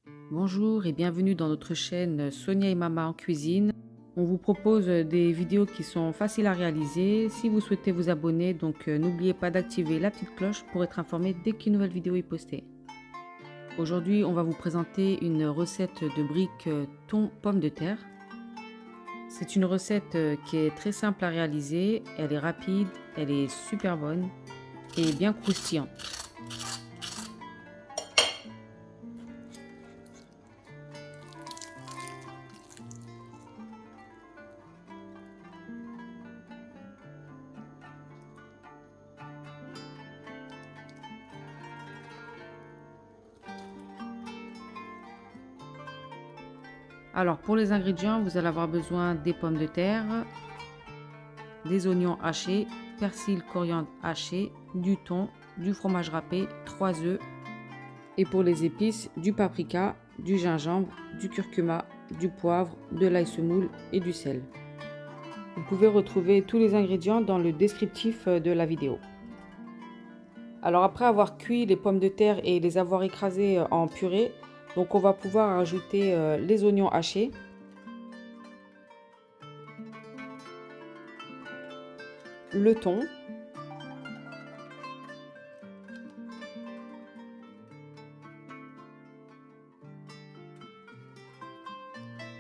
Bonjour et bienvenue dans notre chaîne Sonia et Mama en cuisine. On vous propose des vidéos qui sont faciles à réaliser. Si vous souhaitez vous abonner, n'oubliez pas d'activer la petite cloche pour être informé dès qu'une nouvelle vidéo est postée. Aujourd'hui, on va vous présenter une recette de briques thon pommes de terre. C'est une recette qui est très simple à réaliser, elle est rapide, elle est super bonne et bien croustillante. Alors pour les ingrédients, vous allez avoir besoin des pommes de terre, des oignons hachés, persil, coriandre haché, du thon, du fromage râpé, 3 œufs et pour les épices, du paprika, du gingembre, du curcuma, du poivre, de l'ail semoule et du sel. Vous pouvez retrouver tous les ingrédients dans le descriptif de la vidéo. Alors après avoir cuit les pommes de terre et les avoir écrasées en purée, on va pouvoir ajouter les oignons hachés, le thon,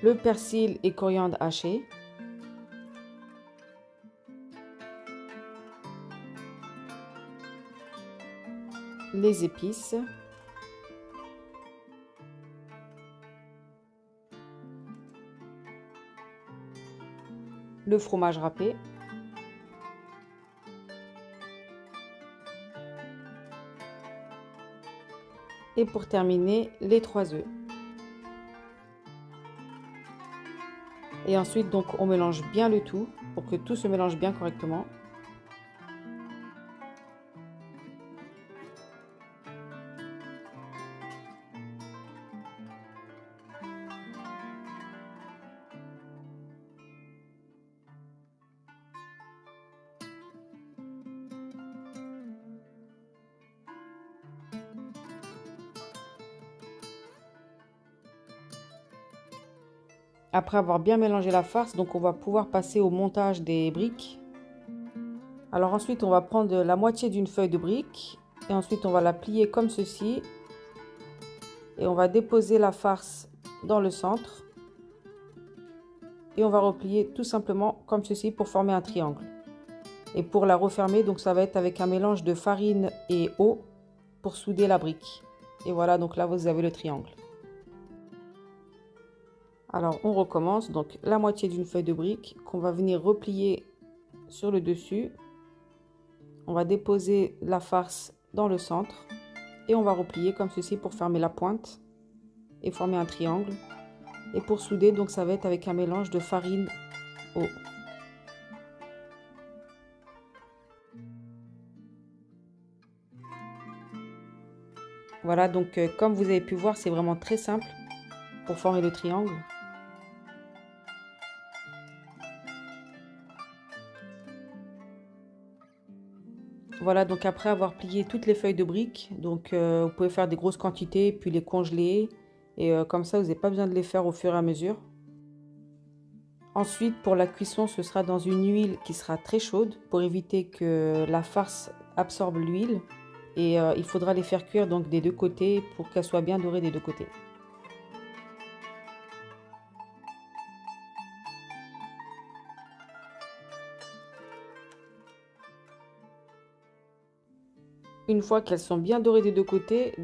le persil et coriandre haché, les épices, le fromage râpé, et pour terminer, les 3 œufs. Et ensuite, on mélange bien le tout pour que tout se mélange bien correctement. Après avoir bien mélangé la farce, on va pouvoir passer au montage des briques. Alors ensuite, on va prendre la moitié d'une feuille de brique et ensuite on va la plier comme ceci. Et on va déposer la farce dans le centre. Et on va replier tout simplement comme ceci pour former un triangle. Et pour la refermer, ça va être avec un mélange de farine et eau pour souder la brique. Et voilà, donc là vous avez le triangle. Alors on recommence, la moitié d'une feuille de brique qu'on va venir replier sur le dessus. On va déposer la farce dans le centre et on va replier comme ceci pour fermer la pointe et former un triangle. Et pour souder, ça va être avec un mélange de farine, eau. Voilà, comme vous avez pu voir, c'est vraiment très simple pour former le triangle. Voilà, après avoir plié toutes les feuilles de briques, vous pouvez faire des grosses quantités, puis les congeler. Et comme ça, vous n'avez pas besoin de les faire au fur et à mesure. Ensuite, pour la cuisson, ce sera dans une huile qui sera très chaude pour éviter que la farce absorbe l'huile. Et il faudra les faire cuire des deux côtés pour qu'elles soient bien dorées des deux côtés. Une fois qu'elles sont bien dorées des deux côtés,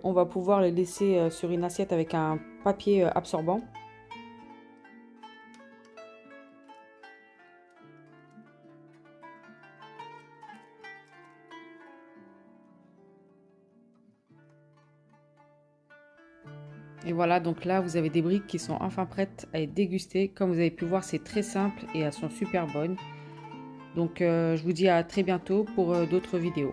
on va pouvoir les laisser sur une assiette avec un papier absorbant. Et voilà, là vous avez des briques qui sont enfin prêtes à être dégustées. Comme vous avez pu voir, c'est très simple et elles sont super bonnes. Je vous dis à très bientôt pour d'autres vidéos.